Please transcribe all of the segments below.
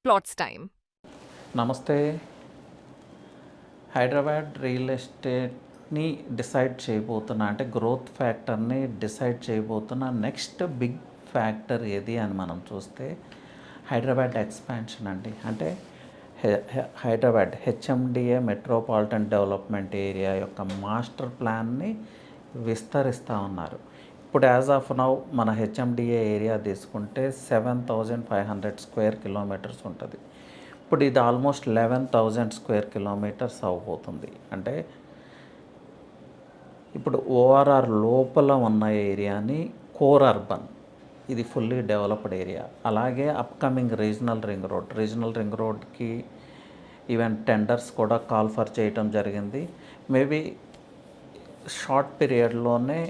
plots time. నమస్తే. Hyderabad real ఎస్టేట్ని decide చేయబోతున్న అంటే గ్రోత్ ఫ్యాక్టర్ని డిసైడ్ చేయబోతున్న నెక్స్ట్ బిగ్ ఫ్యాక్టర్ ఏది అని మనం చూస్తే హైదరాబాద్ ఎక్స్పాన్షన్ అండి. అంటే Hyderabad HMDA metropolitan development area యొక్క మాస్టర్ ప్లాన్ని విస్తరిస్తూ ఉన్నారు. ఇప్పుడు యాజ్ ఆఫ్ నౌ మన హెచ్ఎండిఏ ఏరియా తీసుకుంటే 7,500 స్క్వేర్ కిలోమీటర్స్ ఉంటుంది. ఇప్పుడు ఇది ఆల్మోస్ట్ 11,000 స్క్వేర్ కిలోమీటర్స్ అవ్వబోతుంది. అంటే ఇప్పుడు ఓఆర్ఆర్ లోపల ఉన్న ఏరియాని కోర్ అర్బన్, ఇది ఫుల్లీ డెవలప్డ్ ఏరియా. అలాగే అప్కమింగ్ రీజనల్ రింగ్ రోడ్కి ఈవెన్ టెండర్స్ కూడా కాల్ ఫర్ చేయటం జరిగింది. మేబీ షార్ట్ పీరియడ్లోనే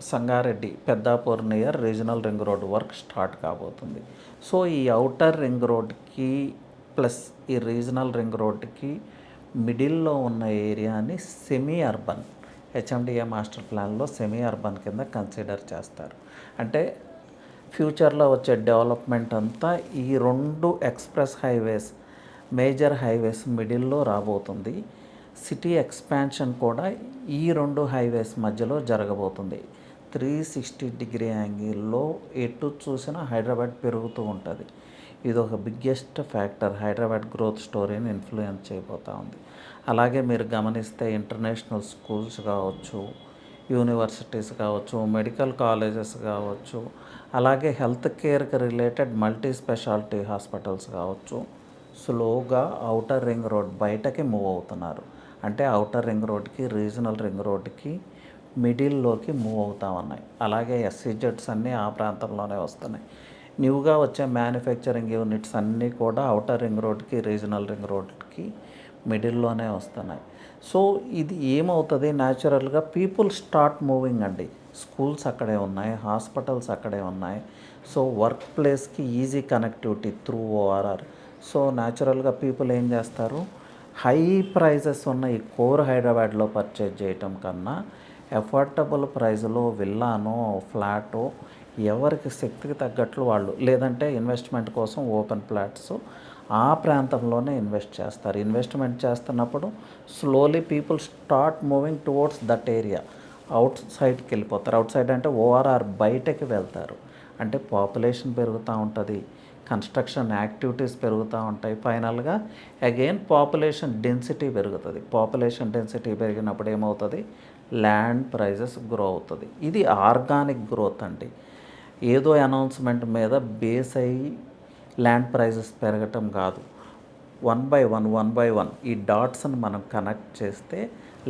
Sangareddy Peddapur near regional ring road work start కాబోతుంది. సో ఈ ఔటర్ రింగ్ రోడ్కి ప్లస్ ఈ రీజనల్ రింగ్ రోడ్కి మిడిల్లో ఉన్న ఏరియాని సెమీ అర్బన్, హెచ్ఎండిఏ మాస్టర్ ప్లాన్లో సెమీ అర్బన్ కింద కన్సిడర్ చేస్తారు. అంటే ఫ్యూచర్లో వచ్చే డెవలప్మెంట్ అంతా ఈ రెండు ఎక్స్ప్రెస్ హైవేస్, మేజర్ హైవేస్ మిడిల్లో రాబోతుంది. సిటీ ఎక్స్పాన్షన్ కూడా ఈ రెండు హైవేస్ మధ్యలో జరగబోతుంది. 360 డిగ్రీ యాంగిల్లో ఎటు చూసినా హైదరాబాద్ పెరుగుతూ ఉంటుంది. ఇది ఒక బిగ్గెస్ట్ ఫ్యాక్టర్ హైదరాబాద్ గ్రోత్ స్టోరీని ఇన్ఫ్లుయెన్స్ చేయబోతూ ఉంది. అలాగే మీరు గమనిస్తే ఇంటర్నేషనల్ స్కూల్స్ కావచ్చు, యూనివర్సిటీస్ కావచ్చు, మెడికల్ కాలేజెస్ కావచ్చు, అలాగే హెల్త్ కేర్కి రిలేటెడ్ మల్టీ స్పెషాలిటీ హాస్పిటల్స్ కావచ్చు, స్లోగా ఔటర్ రింగ్ రోడ్ బయటకి మూవ్ అవుతున్నారు. అంటే ఔటర్ రింగ్ రోడ్కి, రీజనల్ రింగ్ రోడ్కి మిడిల్లోకి మూవ్ అవుతూ ఉన్నాయి. అలాగే ఎస్సీజెడ్స్ అన్నీ ఆ ప్రాంతంలోనే వస్తున్నాయి. న్యూగా వచ్చే మ్యానుఫ్యాక్చరింగ్ యూనిట్స్ అన్నీ కూడా ఔటర్ రింగ్ రోడ్కి, రీజనల్ రింగ్ రోడ్కి మిడిల్లోనే వస్తున్నాయి. సో ఇది ఏమవుతుంది, న్యాచురల్గా పీపుల్ స్టార్ట్ మూవింగ్ అండి. స్కూల్స్ అక్కడే ఉన్నాయి, హాస్పిటల్స్ అక్కడే ఉన్నాయి. సో వర్క్ ప్లేస్కి easy connectivity through ORR. So న్యాచురల్గా పీపుల్ ఏం చేస్తారు, హై ప్రైజెస్ ఉన్న ఈ కోర్ హైదరాబాద్లో పర్చేజ్ చేయటం కన్నా ఎఫోర్డబుల్ ప్రైస్లో విల్లానో ఫ్లాటో ఎవరికి శక్తికి తగ్గట్లు వాళ్ళు, లేదంటే ఇన్వెస్ట్మెంట్ కోసం ఓపెన్ ప్లాట్స్ ఆ ప్రాంతంలోనే ఇన్వెస్ట్ చేస్తారు. ఇన్వెస్ట్మెంట్ చేస్తున్నప్పుడు slowly people start moving towards that area. Out సైడ్కి వెళ్ళిపోతారు. అవుట్ సైడ్ అంటే ఓఆర్ఆర్ బయటకి వెళ్తారు. అంటే పాపులేషన్ పెరుగుతూ ఉంటుంది, కన్స్ట్రక్షన్ యాక్టివిటీస్ పెరుగుతూ ఉంటాయి. ఫైనల్గా అగైన్ పాపులేషన్ డెన్సిటీ పెరుగుతుంది. పాపులేషన్ డెన్సిటీ పెరిగినప్పుడు ఏమవుతుంది, ల్యాండ్ ప్రైజెస్ గ్రో అవుతుంది. ఇది ఆర్గానిక్ గ్రోత్ అండి. ఏదో అనౌన్స్మెంట్ మీద బేస్ అయ్యి ల్యాండ్ ప్రైజెస్ పెరగటం కాదు. వన్ బై వన్ ఈ డాట్స్ని మనం కనెక్ట్ చేస్తే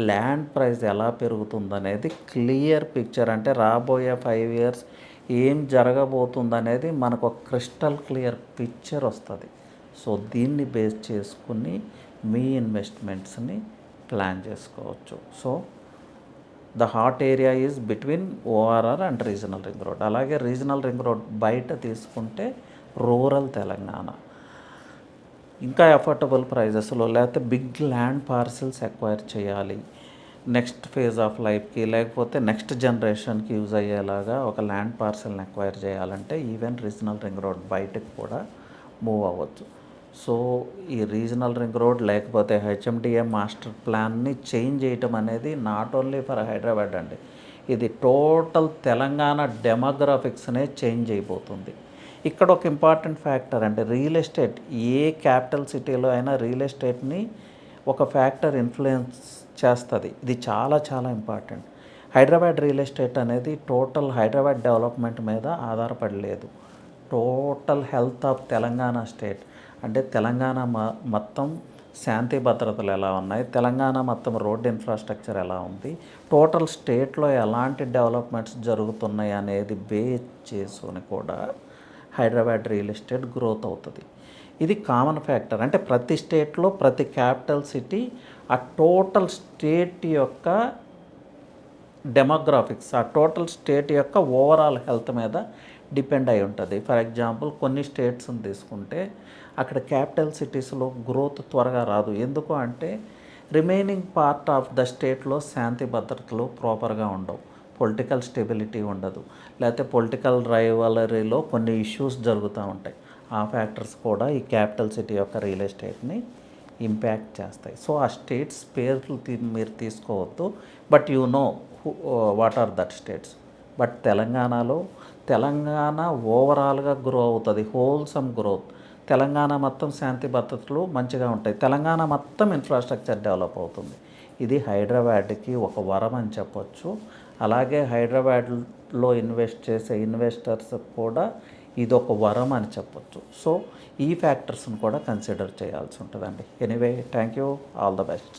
ల్యాండ్ ప్రైస్ ఎలా పెరుగుతుందనేది క్లియర్ పిక్చర్, అంటే రాబోయే 5 years ఏం జరగబోతుందనేది మనకు ఒక క్రిస్టల్ క్లియర్ పిక్చర్ వస్తుంది. సో దీన్ని బేస్ చేసుకుని మీ ఇన్వెస్ట్మెంట్స్ని ప్లాన్ చేసుకోవచ్చు. So the hot area is between ORR and regional ring road. అలాగే రీజనల్ రింగ్ రోడ్ బయట తీసుకుంటే రూరల్ తెలంగాణ, ఇంకా అఫోర్డబుల్ ప్రైజెస్లో, లేకపోతే బిగ్ ల్యాండ్ పార్సిల్స్ ఎక్వైర్ చేయాలి నెక్స్ట్ ఫేజ్ ఆఫ్ లైఫ్కి, లేకపోతే నెక్స్ట్ జనరేషన్కి యూజ్ అయ్యేలాగా ఒక ల్యాండ్ పార్సిల్ని ఎక్వైర్ చేయాలంటే ఈవెన్ రీజనల్ రింగ్ రోడ్ బయటకు కూడా మూవ్ అవ్వచ్చు. సో ఈ రీజనల్ రింగ్ రోడ్ లేకపోతే హెచ్ఎండిఏ మాస్టర్ ప్లాన్ని చేంజ్ చేయటం అనేది నాట్ ఓన్లీ ఫర్ హైదరాబాద్ అండి, ఇది టోటల్ తెలంగాణ డెమోగ్రాఫిక్స్నే చేంజ్ అయిపోతుంది. ఇక్కడ ఒక ఇంపార్టెంట్ ఫ్యాక్టర్ అంటే రియల్ ఎస్టేట్, ఏ క్యాపిటల్ సిటీలో అయినా రియల్ ఎస్టేట్ని ఒక ఫ్యాక్టర్ ఇన్ఫ్లుయెన్స్ చేస్తుంది. ఇది చాలా చాలా ఇంపార్టెంట్. హైదరాబాద్ రియల్ ఎస్టేట్ అనేది టోటల్ హైదరాబాద్ డెవలప్మెంట్ మీద ఆధారపడలేదు. Total health of Telangana state, అంటే తెలంగాణ మొత్తం శాంతి భద్రతలు ఎలా ఉన్నాయి, తెలంగాణ మొత్తం రోడ్ ఇన్ఫ్రాస్ట్రక్చర్ ఎలా ఉంది, టోటల్ స్టేట్లో ఎలాంటి డెవలప్మెంట్స్ జరుగుతున్నాయి అనేది బేస్ చేసుకొని కూడా హైదరాబాద్ రియల్ ఎస్టేట్ గ్రోత్ అవుతుంది. ఇది కామన్ ఫ్యాక్టర్. అంటే ప్రతి స్టేట్లో ప్రతి క్యాపిటల్ సిటీ ఆ టోటల్ స్టేట్ యొక్క డెమోగ్రాఫిక్స్, ఆ టోటల్ స్టేట్ యొక్క ఓవరాల్ హెల్త్ మీద డిపెండ్ అయి ఉంటుంది. ఫర్ ఎగ్జాంపుల్ కొన్ని స్టేట్స్ని తీసుకుంటే అక్కడ క్యాపిటల్ సిటీస్లో గ్రోత్ త్వరగా రాదు. ఎందుకు అంటే రిమైనింగ్ పార్ట్ ఆఫ్ ద స్టేట్లో శాంతి భద్రతలు ప్రాపర్గా ఉండవు, పొలిటికల్ స్టెబిలిటీ ఉండదు, లేకపోతే పొలిటికల్ రైవలరీలో కొన్ని ఇష్యూస్ జరుగుతూ ఉంటాయి. ఆ ఫ్యాక్టర్స్ కూడా ఈ క్యాపిటల్ సిటీ యొక్క రియల్ ఎస్టేట్ని ఇంపాక్ట్ చేస్తాయి. సో ఆ స్టేట్స్ పేర్లు మీరు తీసుకోవద్దు, but you know what are that states. But Telangana ఓవరాల్గా గ్రో అవుతుంది, హోల్సమ్ గ్రోత్. తెలంగాణ మొత్తం శాంతి భద్రతలు మంచిగా ఉంటాయి, తెలంగాణ మొత్తం ఇన్ఫ్రాస్ట్రక్చర్ డెవలప్ అవుతుంది. ఇది హైదరాబాద్కి ఒక వరం అని చెప్పొచ్చు. అలాగే హైదరాబాద్లో ఇన్వెస్ట్ చేసే ఇన్వెస్టర్స్ కూడా ఇది ఒక వరం అని చెప్పొచ్చు. సో ఈ ఫ్యాక్టర్స్ని కూడా కన్సిడర్ చేయాల్సి ఉంటుందండి. Anyway, thank you, all the best.